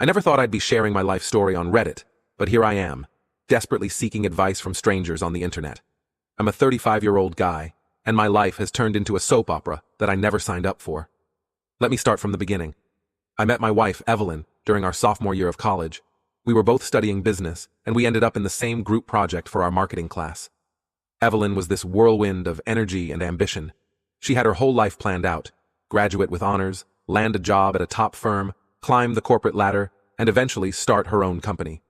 I never thought I'd be sharing my life story on Reddit, but here I am, desperately seeking advice from strangers on the internet. I'm a 35-year-old guy, and my life has turned into a soap opera that I never signed up for. Let me start from the beginning. I met my wife, Evelyn, during our sophomore year of college. We were both studying business, and we ended up in the same group project for our marketing class. Evelyn was this whirlwind of energy and ambition. She had her whole life planned out: graduate with honors, land a job at a top firm, climb the corporate ladder, and eventually start her own company.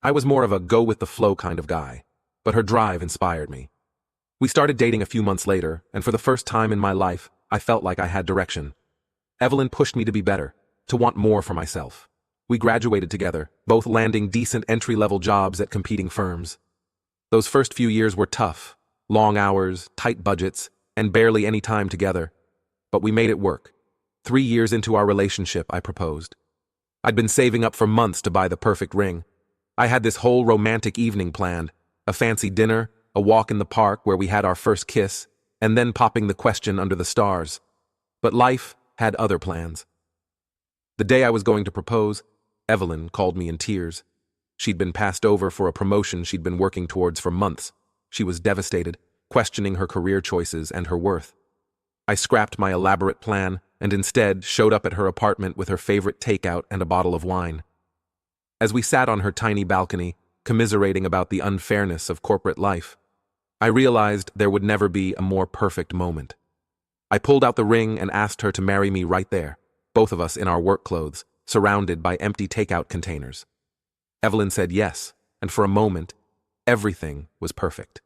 I was more of a go-with-the-flow kind of guy, but her drive inspired me. We started dating a few months later, and for the first time in my life, I felt like I had direction. Evelyn pushed me to be better, to want more for myself. We graduated together, both landing decent entry-level jobs at competing firms. Those first few years were tough: long hours, tight budgets, and barely any time together. But we made it work. 3 years into our relationship, I proposed. I'd been saving up for months to buy the perfect ring. I had this whole romantic evening planned: a fancy dinner, a walk in the park where we had our first kiss, and then popping the question under the stars. But life had other plans. The day I was going to propose, Evelyn called me in tears. She'd been passed over for a promotion she'd been working towards for months. She was devastated, questioning her career choices and her worth. I scrapped my elaborate plan and instead showed up at her apartment with her favorite takeout and a bottle of wine. As we sat on her tiny balcony, commiserating about the unfairness of corporate life, I realized there would never be a more perfect moment. I pulled out the ring and asked her to marry me right there, both of us in our work clothes, surrounded by empty takeout containers. Evelyn said yes, and for a moment, everything was perfect.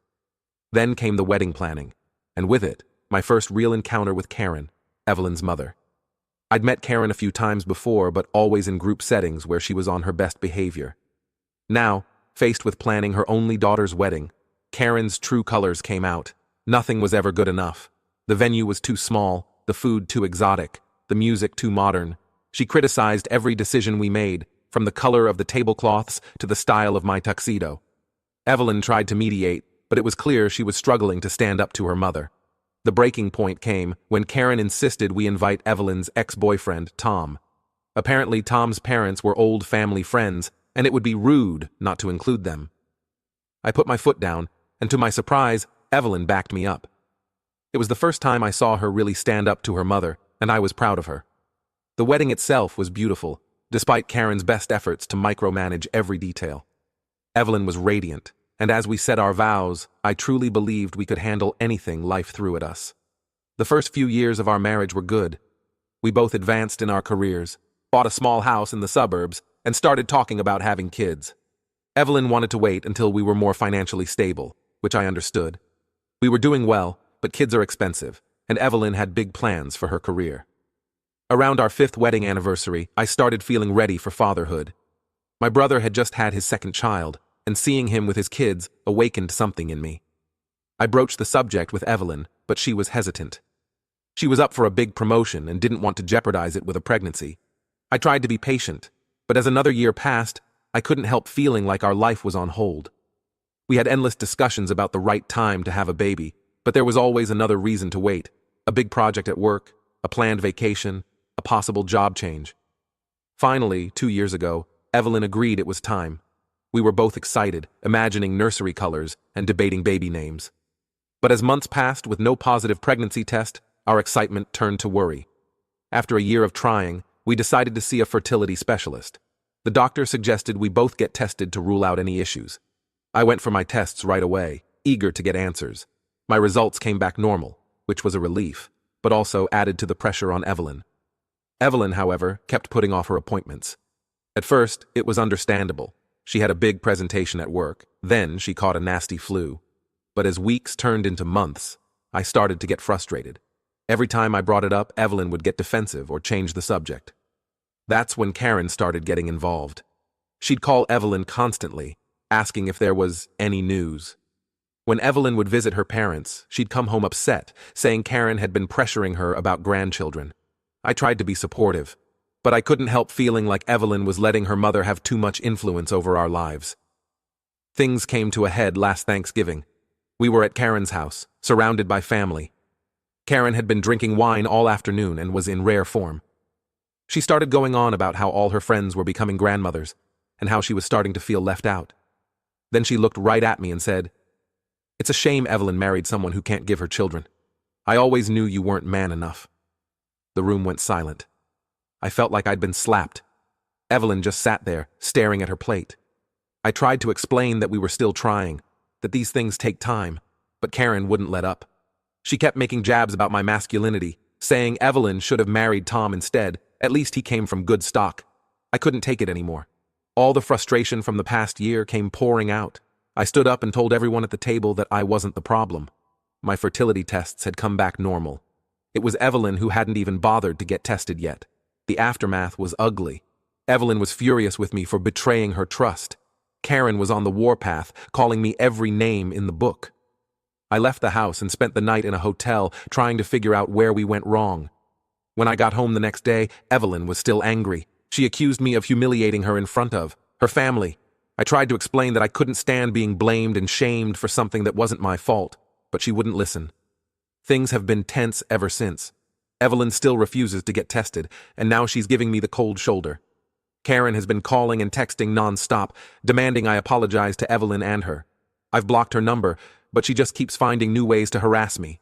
Then came the wedding planning, and with it, my first real encounter with Karen, Evelyn's mother. I'd met Karen a few times before, but always in group settings where she was on her best behavior. Now, faced with planning her only daughter's wedding, Karen's true colors came out. Nothing was ever good enough. The venue was too small, the food too exotic, the music too modern. She criticized every decision we made, from the color of the tablecloths to the style of my tuxedo. Evelyn tried to mediate, but it was clear she was struggling to stand up to her mother. The breaking point came when Karen insisted we invite Evelyn's ex-boyfriend, Tom. Apparently, Tom's parents were old family friends, and it would be rude not to include them. I put my foot down, and to my surprise, Evelyn backed me up. It was the first time I saw her really stand up to her mother, and I was proud of her. The wedding itself was beautiful, despite Karen's best efforts to micromanage every detail. Evelyn was radiant, and as we said our vows, I truly believed we could handle anything life threw at us. The first few years of our marriage were good. We both advanced in our careers, bought a small house in the suburbs, and started talking about having kids. Evelyn wanted to wait until we were more financially stable, which I understood. We were doing well, but kids are expensive, and Evelyn had big plans for her career. Around our 5th wedding anniversary, I started feeling ready for fatherhood. My brother had just had his second child, and seeing him with his kids awakened something in me. I broached the subject with Evelyn, but she was hesitant. She was up for a big promotion and didn't want to jeopardize it with a pregnancy. I tried to be patient, but as another year passed, I couldn't help feeling like our life was on hold. We had endless discussions about the right time to have a baby, but there was always another reason to wait: a big project at work, a planned vacation, a possible job change. Finally, 2 years ago, Evelyn agreed it was time. We were both excited, imagining nursery colors and debating baby names. But as months passed with no positive pregnancy test, our excitement turned to worry. After a year of trying, we decided to see a fertility specialist. The doctor suggested we both get tested to rule out any issues. I went for my tests right away, eager to get answers. My results came back normal, which was a relief, but also added to the pressure on Evelyn. Evelyn, however, kept putting off her appointments. At first, it was understandable. She had a big presentation at work. Then she caught a nasty flu. But as weeks turned into months, I started to get frustrated. Every time I brought it up, Evelyn would get defensive or change the subject. That's when Karen started getting involved. She'd call Evelyn constantly, asking if there was any news. When Evelyn would visit her parents, she'd come home upset, saying Karen had been pressuring her about grandchildren. I tried to be supportive, but I couldn't help feeling like Evelyn was letting her mother have too much influence over our lives. Things came to a head last Thanksgiving. We were at Karen's house, surrounded by family. Karen had been drinking wine all afternoon and was in rare form. She started going on about how all her friends were becoming grandmothers and how she was starting to feel left out. Then she looked right at me and said, "It's a shame Evelyn married someone who can't give her children. I always knew you weren't man enough." The room went silent. I felt like I'd been slapped. Evelyn just sat there, staring at her plate. I tried to explain that we were still trying, that these things take time, but Karen wouldn't let up. She kept making jabs about my masculinity, saying Evelyn should have married Tom instead. At least he came from good stock. I couldn't take it anymore. All the frustration from the past year came pouring out. I stood up and told everyone at the table that I wasn't the problem. My fertility tests had come back normal. It was Evelyn who hadn't even bothered to get tested yet. The aftermath was ugly. Evelyn was furious with me for betraying her trust. Karen was on the warpath, calling me every name in the book. I left the house and spent the night in a hotel trying to figure out where we went wrong. When I got home the next day, Evelyn was still angry. She accused me of humiliating her in front of her family. I tried to explain that I couldn't stand being blamed and shamed for something that wasn't my fault, but she wouldn't listen. Things have been tense ever since. Evelyn still refuses to get tested, and now she's giving me the cold shoulder. Karen has been calling and texting nonstop, demanding I apologize to Evelyn and her. I've blocked her number, but she just keeps finding new ways to harass me.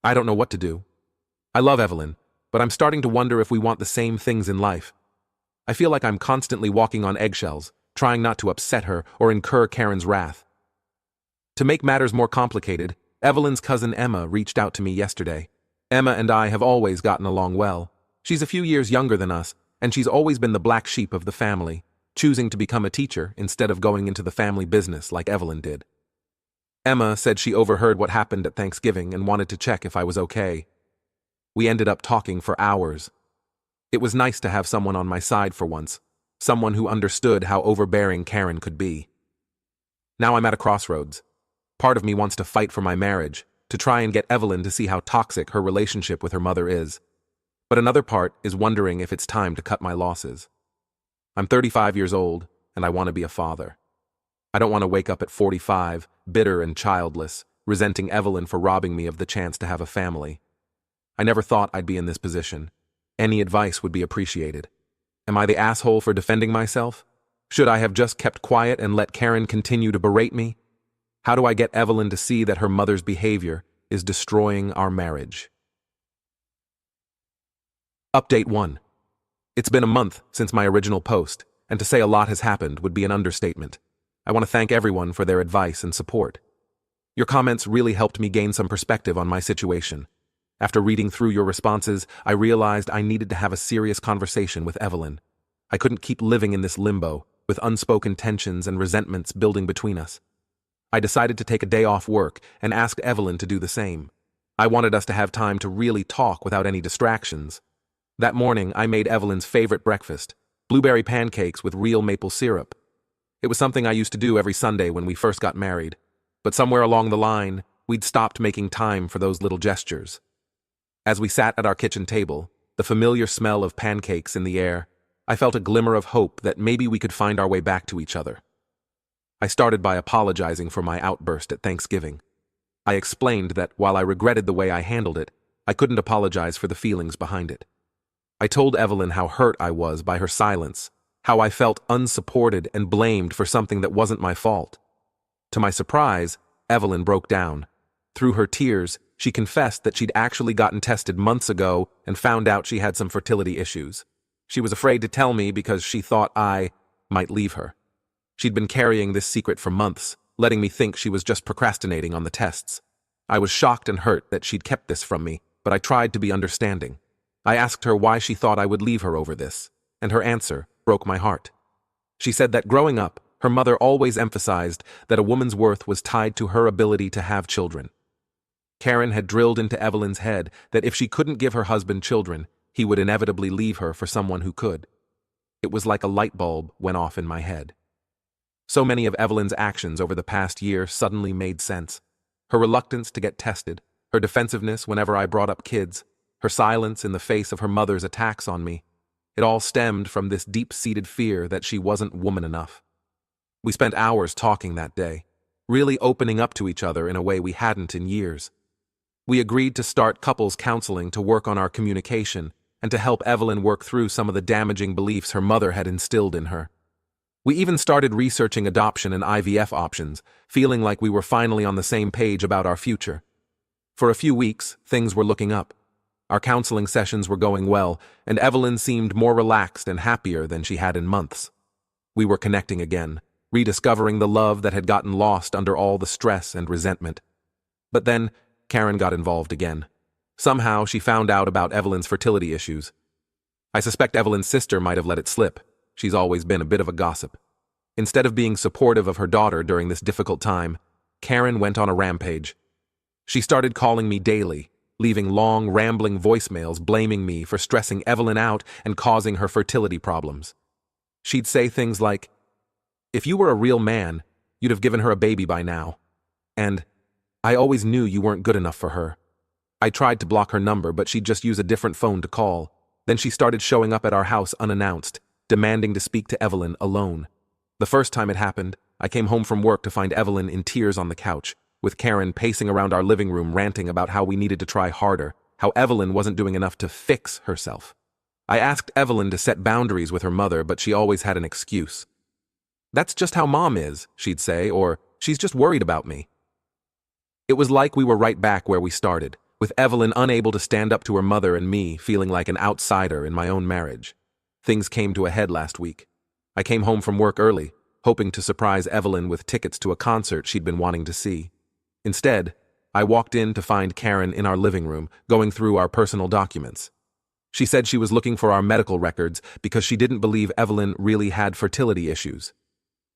I don't know what to do. I love Evelyn, but I'm starting to wonder if we want the same things in life. I feel like I'm constantly walking on eggshells, trying not to upset her or incur Karen's wrath. To make matters more complicated, Evelyn's cousin Emma reached out to me yesterday. Emma and I have always gotten along well. She's a few years younger than us, and she's always been the black sheep of the family, choosing to become a teacher instead of going into the family business like Evelyn did. Emma said she overheard what happened at Thanksgiving and wanted to check if I was okay. We ended up talking for hours. It was nice to have someone on my side for once, someone who understood how overbearing Karen could be. Now I'm at a crossroads. Part of me wants to fight for my marriage, to try and get Evelyn to see how toxic her relationship with her mother is. But another part is wondering if it's time to cut my losses. I'm 35 years old, and I want to be a father. I don't want to wake up at 45, bitter and childless, resenting Evelyn for robbing me of the chance to have a family. I never thought I'd be in this position. Any advice would be appreciated. Am I the asshole for defending myself? Should I have just kept quiet and let Karen continue to berate me? How do I get Evelyn to see that her mother's behavior is destroying our marriage? Update 1. It's been a month since my original post, and to say a lot has happened would be an understatement. I want to thank everyone for their advice and support. Your comments really helped me gain some perspective on my situation. After reading through your responses, I realized I needed to have a serious conversation with Evelyn. I couldn't keep living in this limbo, with unspoken tensions and resentments building between us. I decided to take a day off work and asked Evelyn to do the same. I wanted us to have time to really talk without any distractions. That morning, I made Evelyn's favorite breakfast, blueberry pancakes with real maple syrup. It was something I used to do every Sunday when we first got married, but somewhere along the line, we'd stopped making time for those little gestures. As we sat at our kitchen table, the familiar smell of pancakes in the air, I felt a glimmer of hope that maybe we could find our way back to each other. I started by apologizing for my outburst at Thanksgiving. I explained that while I regretted the way I handled it, I couldn't apologize for the feelings behind it. I told Evelyn how hurt I was by her silence, how I felt unsupported and blamed for something that wasn't my fault. To my surprise, Evelyn broke down. Through her tears, she confessed that she'd actually gotten tested months ago and found out she had some fertility issues. She was afraid to tell me because she thought I might leave her. She'd been carrying this secret for months, letting me think she was just procrastinating on the tests. I was shocked and hurt that she'd kept this from me, but I tried to be understanding. I asked her why she thought I would leave her over this, and her answer broke my heart. She said that growing up, her mother always emphasized that a woman's worth was tied to her ability to have children. Karen had drilled into Evelyn's head that if she couldn't give her husband children, he would inevitably leave her for someone who could. It was like a light bulb went off in my head. So many of Evelyn's actions over the past year suddenly made sense. Her reluctance to get tested, her defensiveness whenever I brought up kids, her silence in the face of her mother's attacks on me. It all stemmed from this deep-seated fear that she wasn't woman enough. We spent hours talking that day, really opening up to each other in a way we hadn't in years. We agreed to start couples counseling to work on our communication and to help Evelyn work through some of the damaging beliefs her mother had instilled in her. We even started researching adoption and IVF options, feeling like we were finally on the same page about our future. For a few weeks, things were looking up. Our counseling sessions were going well, and Evelyn seemed more relaxed and happier than she had in months. We were connecting again, rediscovering the love that had gotten lost under all the stress and resentment. But then, Karen got involved again. Somehow, she found out about Evelyn's fertility issues. I suspect Evelyn's sister might have let it slip. She's always been a bit of a gossip. Instead of being supportive of her daughter during this difficult time, Karen went on a rampage. She started calling me daily, leaving long, rambling voicemails blaming me for stressing Evelyn out and causing her fertility problems. She'd say things like, "If you were a real man, you'd have given her a baby by now." And, "I always knew you weren't good enough for her." I tried to block her number, but she'd just use a different phone to call. Then she started showing up at our house unannounced, demanding to speak to Evelyn alone. The first time it happened, I came home from work to find Evelyn in tears on the couch, with Karen pacing around our living room ranting about how we needed to try harder, how Evelyn wasn't doing enough to fix herself. I asked Evelyn to set boundaries with her mother, but she always had an excuse. "That's just how Mom is," she'd say, or "She's just worried about me." It was like we were right back where we started, with Evelyn unable to stand up to her mother and me feeling like an outsider in my own marriage. Things came to a head last week. I came home from work early, hoping to surprise Evelyn with tickets to a concert she'd been wanting to see. Instead, I walked in to find Karen in our living room, going through our personal documents. She said she was looking for our medical records because she didn't believe Evelyn really had fertility issues.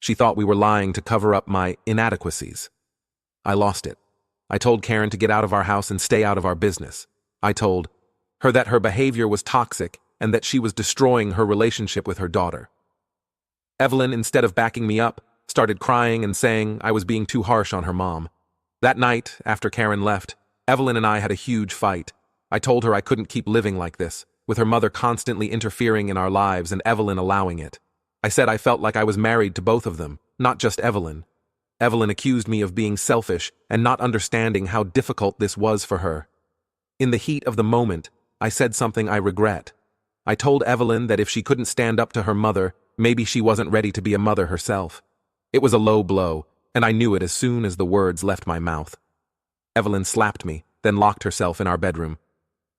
She thought we were lying to cover up my inadequacies. I lost it. I told Karen to get out of our house and stay out of our business. I told her that her behavior was toxic and that she was destroying her relationship with her daughter. Evelyn, instead of backing me up, started crying and saying I was being too harsh on her mom. That night, after Karen left, Evelyn and I had a huge fight. I told her I couldn't keep living like this, with her mother constantly interfering in our lives and Evelyn allowing it. I said I felt like I was married to both of them, not just Evelyn. Evelyn accused me of being selfish and not understanding how difficult this was for her. In the heat of the moment, I said something I regret. I told Evelyn that if she couldn't stand up to her mother, maybe she wasn't ready to be a mother herself. It was a low blow, and I knew it as soon as the words left my mouth. Evelyn slapped me, then locked herself in our bedroom.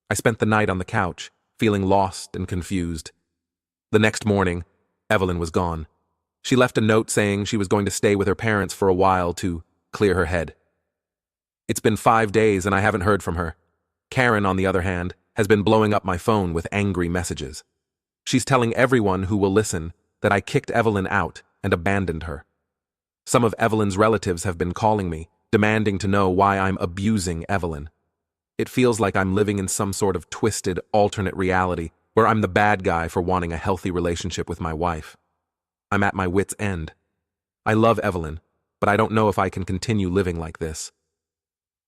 I spent the night on the couch, feeling lost and confused. The next morning, Evelyn was gone. She left a note saying she was going to stay with her parents for a while to clear her head. It's been 5 days and I haven't heard from her. Karen, on the other hand, has been blowing up my phone with angry messages. She's telling everyone who will listen that I kicked Evelyn out and abandoned her. Some of Evelyn's relatives have been calling me, demanding to know why I'm abusing Evelyn. It feels like I'm living in some sort of twisted, alternate reality where I'm the bad guy for wanting a healthy relationship with my wife. I'm at my wit's end. I love Evelyn, but I don't know if I can continue living like this.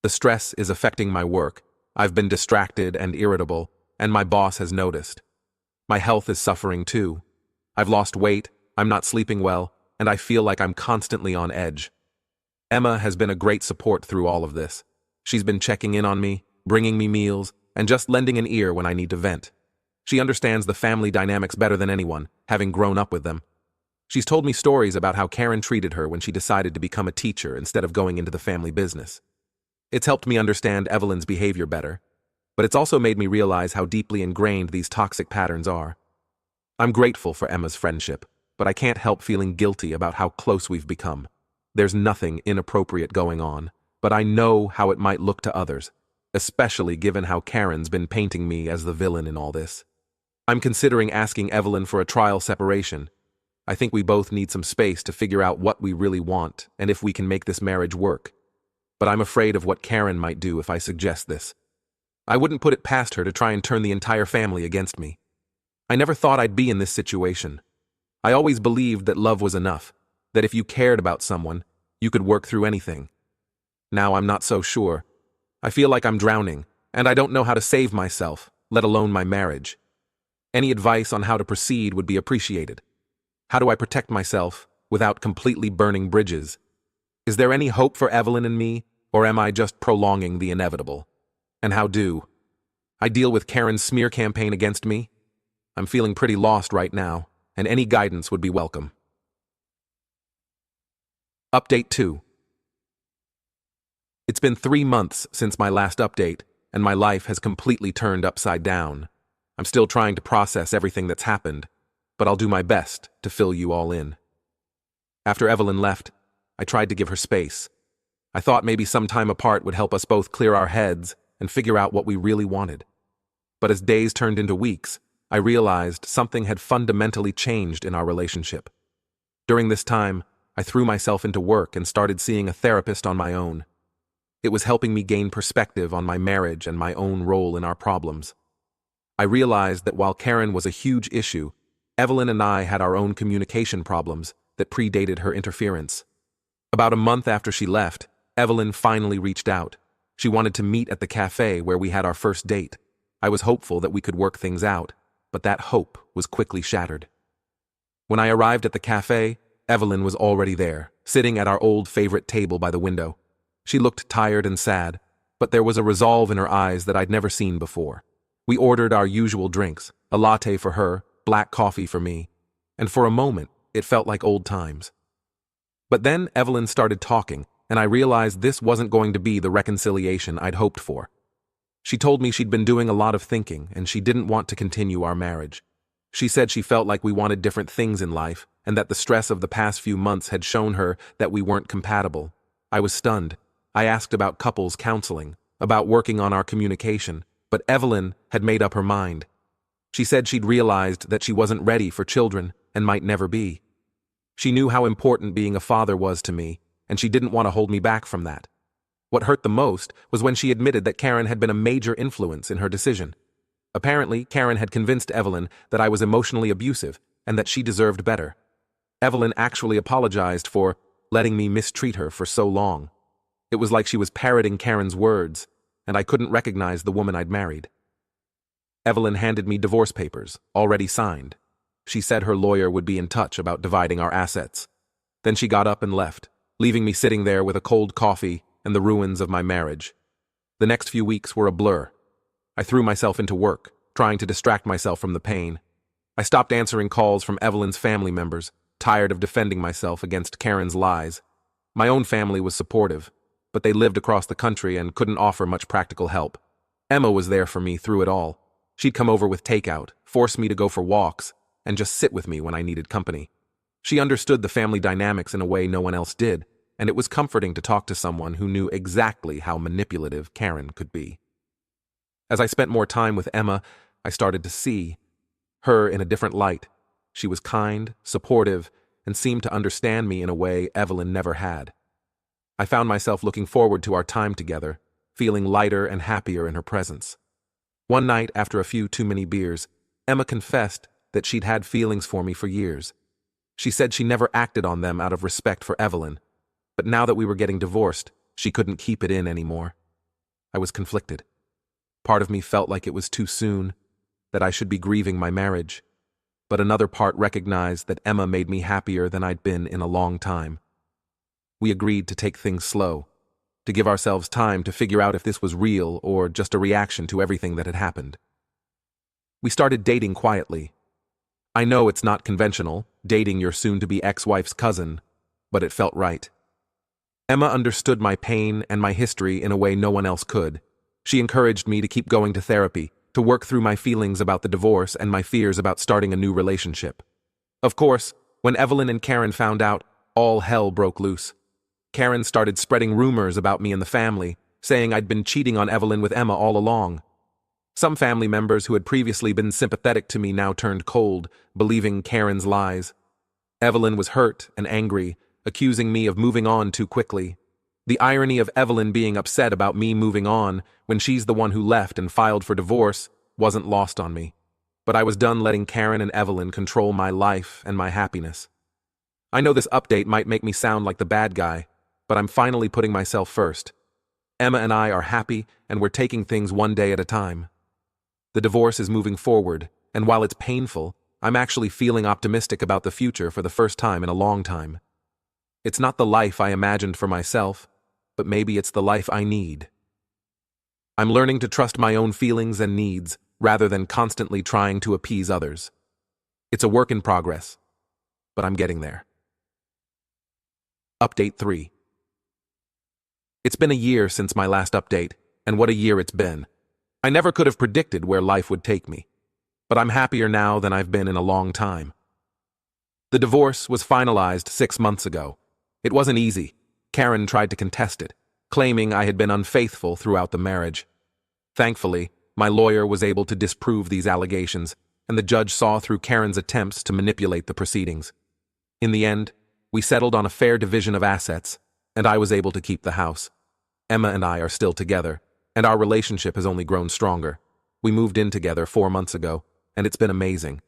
The stress is affecting my work. I've been distracted and irritable, and my boss has noticed. My health is suffering too. I've lost weight, I'm not sleeping well, and I feel like I'm constantly on edge. Emma has been a great support through all of this. She's been checking in on me, bringing me meals, and just lending an ear when I need to vent. She understands the family dynamics better than anyone, having grown up with them. She's told me stories about how Karen treated her when she decided to become a teacher instead of going into the family business. It's helped me understand Evelyn's behavior better, but it's also made me realize how deeply ingrained these toxic patterns are. I'm grateful for Emma's friendship, but I can't help feeling guilty about how close we've become. There's nothing inappropriate going on, but I know how it might look to others, especially given how Karen's been painting me as the villain in all this. I'm considering asking Evelyn for a trial separation. I think we both need some space to figure out what we really want and if we can make this marriage work. But I'm afraid of what Karen might do if I suggest this. I wouldn't put it past her to try and turn the entire family against me. I never thought I'd be in this situation. I always believed that love was enough, that if you cared about someone, you could work through anything. Now I'm not so sure. I feel like I'm drowning, and I don't know how to save myself, let alone my marriage. Any advice on how to proceed would be appreciated. How do I protect myself without completely burning bridges? Is there any hope for Evelyn and me, or am I just prolonging the inevitable? And how do I deal with Karen's smear campaign against me? I'm feeling pretty lost right now, and any guidance would be welcome. Update 2. It's been 3 months since my last update, and my life has completely turned upside down. I'm still trying to process everything that's happened, but I'll do my best to fill you all in. After Evelyn left, I tried to give her space. I thought maybe some time apart would help us both clear our heads and figure out what we really wanted. But as days turned into weeks, I realized something had fundamentally changed in our relationship. During this time, I threw myself into work and started seeing a therapist on my own. It was helping me gain perspective on my marriage and my own role in our problems. I realized that while Karen was a huge issue, Evelyn and I had our own communication problems that predated her interference. About a month after she left, Evelyn finally reached out. She wanted to meet at the cafe where we had our first date. I was hopeful that we could work things out, but that hope was quickly shattered. When I arrived at the cafe, Evelyn was already there, sitting at our old favorite table by the window. She looked tired and sad, but there was a resolve in her eyes that I'd never seen before. We ordered our usual drinks, a latte for her, black coffee for me, and for a moment, it felt like old times. But then Evelyn started talking, and I realized this wasn't going to be the reconciliation I'd hoped for. She told me she'd been doing a lot of thinking, and she didn't want to continue our marriage. She said she felt like we wanted different things in life, and that the stress of the past few months had shown her that we weren't compatible. I was stunned. I asked about couples counseling, about working on our communication, but Evelyn had made up her mind. She said she'd realized that she wasn't ready for children and might never be. She knew how important being a father was to me, and she didn't want to hold me back from that. What hurt the most was when she admitted that Karen had been a major influence in her decision. Apparently, Karen had convinced Evelyn that I was emotionally abusive and that she deserved better. Evelyn actually apologized for letting me mistreat her for so long. It was like she was parroting Karen's words, and I couldn't recognize the woman I'd married. Evelyn handed me divorce papers, already signed. She said her lawyer would be in touch about dividing our assets. Then she got up and left, leaving me sitting there with a cold coffee and the ruins of my marriage. The next few weeks were a blur. I threw myself into work, trying to distract myself from the pain. I stopped answering calls from Evelyn's family members, tired of defending myself against Karen's lies. My own family was supportive, but they lived across the country and couldn't offer much practical help. Emma was there for me through it all. She'd come over with takeout, force me to go for walks, and just sit with me when I needed company. She understood the family dynamics in a way no one else did, and it was comforting to talk to someone who knew exactly how manipulative Karen could be. As I spent more time with Emma, I started to see her in a different light. She was kind, supportive, and seemed to understand me in a way Evelyn never had. I found myself looking forward to our time together, feeling lighter and happier in her presence. One night, after a few too many beers, Emma confessed that she'd had feelings for me for years. She said she never acted on them out of respect for Evelyn, but now that we were getting divorced, she couldn't keep it in anymore. I was conflicted. Part of me felt like it was too soon, that I should be grieving my marriage, but another part recognized that Emma made me happier than I'd been in a long time. We agreed to take things slow, to give ourselves time to figure out if this was real or just a reaction to everything that had happened. We started dating quietly. I know it's not conventional, dating your soon-to-be ex-wife's cousin, but it felt right. Emma understood my pain and my history in a way no one else could. She encouraged me to keep going to therapy, to work through my feelings about the divorce and my fears about starting a new relationship. Of course, when Evelyn and Karen found out, all hell broke loose. Karen started spreading rumors about me and the family, saying I'd been cheating on Evelyn with Emma all along. Some family members who had previously been sympathetic to me now turned cold, believing Karen's lies. Evelyn was hurt and angry, accusing me of moving on too quickly. The irony of Evelyn being upset about me moving on when she's the one who left and filed for divorce wasn't lost on me. But I was done letting Karen and Evelyn control my life and my happiness. I know this update might make me sound like the bad guy, but I'm finally putting myself first. Emma and I are happy, and we're taking things one day at a time. The divorce is moving forward, and while it's painful, I'm actually feeling optimistic about the future for the first time in a long time. It's not the life I imagined for myself, but maybe it's the life I need. I'm learning to trust my own feelings and needs rather than constantly trying to appease others. It's a work in progress, but I'm getting there. Update 3. It's been a year since my last update, and what a year it's been. I never could have predicted where life would take me, but I'm happier now than I've been in a long time. The divorce was finalized 6 months ago. It wasn't easy. Karen tried to contest it, claiming I had been unfaithful throughout the marriage. Thankfully, my lawyer was able to disprove these allegations, and the judge saw through Karen's attempts to manipulate the proceedings. In the end, we settled on a fair division of assets, and I was able to keep the house. Emma and I are still together, and our relationship has only grown stronger. We moved in together 4 months ago, and it's been amazing.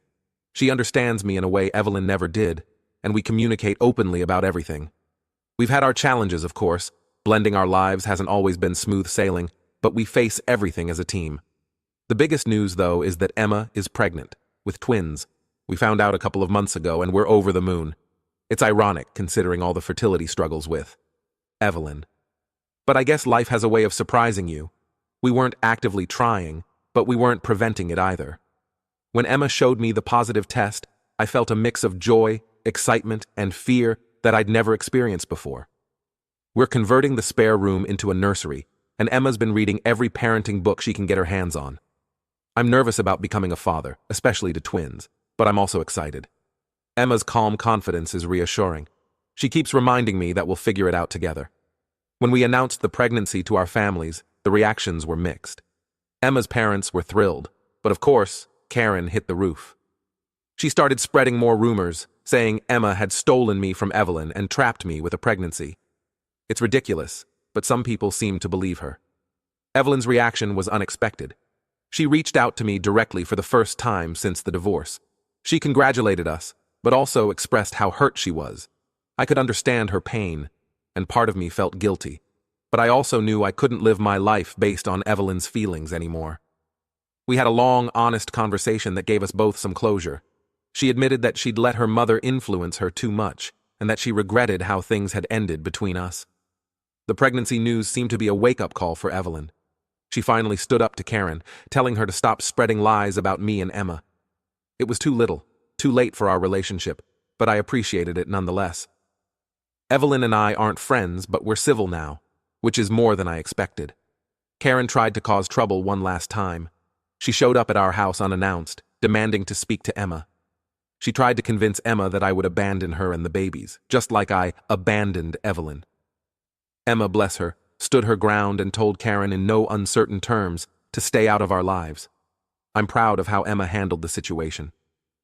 She understands me in a way Evelyn never did, and we communicate openly about everything. We've had our challenges, of course. Blending our lives hasn't always been smooth sailing, but we face everything as a team. The biggest news, though, is that Emma is pregnant, with twins. We found out a couple of months ago, and we're over the moon. It's ironic, considering all the fertility struggles with Evelyn. But I guess life has a way of surprising you. We weren't actively trying, but we weren't preventing it either. When Emma showed me the positive test, I felt a mix of joy, excitement, and fear that I'd never experienced before. We're converting the spare room into a nursery, and Emma's been reading every parenting book she can get her hands on. I'm nervous about becoming a father, especially to twins, but I'm also excited. Emma's calm confidence is reassuring. She keeps reminding me that we'll figure it out together. When we announced the pregnancy to our families, the reactions were mixed. Emma's parents were thrilled, but of course, Karen hit the roof. She started spreading more rumors, saying Emma had stolen me from Evelyn and trapped me with a pregnancy. It's ridiculous, but some people seem to believe her. Evelyn's reaction was unexpected. She reached out to me directly for the first time since the divorce. She congratulated us, but also expressed how hurt she was. I could understand her pain, and part of me felt guilty. But I also knew I couldn't live my life based on Evelyn's feelings anymore. We had a long, honest conversation that gave us both some closure. She admitted that she'd let her mother influence her too much, and that she regretted how things had ended between us. The pregnancy news seemed to be a wake-up call for Evelyn. She finally stood up to Karen, telling her to stop spreading lies about me and Emma. It was too little, too late for our relationship, but I appreciated it nonetheless. Evelyn and I aren't friends, but we're civil now, which is more than I expected. Karen tried to cause trouble one last time. She showed up at our house unannounced, demanding to speak to Emma. She tried to convince Emma that I would abandon her and the babies, just like I abandoned Evelyn. Emma, bless her, stood her ground and told Karen in no uncertain terms to stay out of our lives. I'm proud of how Emma handled the situation.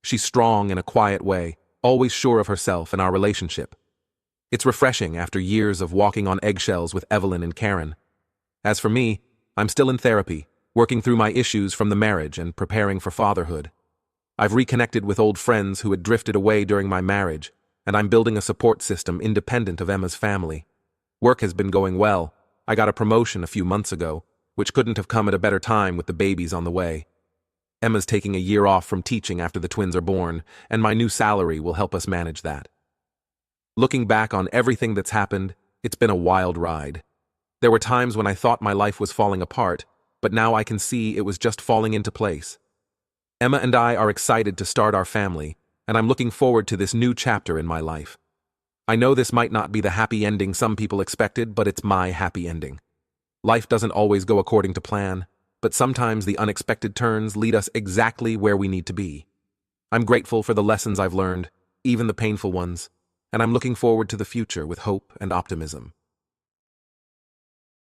She's strong in a quiet way, always sure of herself and our relationship. It's refreshing after years of walking on eggshells with Evelyn and Karen. As for me, I'm still in therapy, working through my issues from the marriage and preparing for fatherhood. I've reconnected with old friends who had drifted away during my marriage, and I'm building a support system independent of Emma's family. Work has been going well. I got a promotion a few months ago, which couldn't have come at a better time with the babies on the way. Emma's taking a year off from teaching after the twins are born, and my new salary will help us manage that. Looking back on everything that's happened, it's been a wild ride. There were times when I thought my life was falling apart, but now I can see it was just falling into place. Emma and I are excited to start our family, and I'm looking forward to this new chapter in my life. I know this might not be the happy ending some people expected, but it's my happy ending. Life doesn't always go according to plan, but sometimes the unexpected turns lead us exactly where we need to be. I'm grateful for the lessons I've learned, even the painful ones, and I'm looking forward to the future with hope and optimism.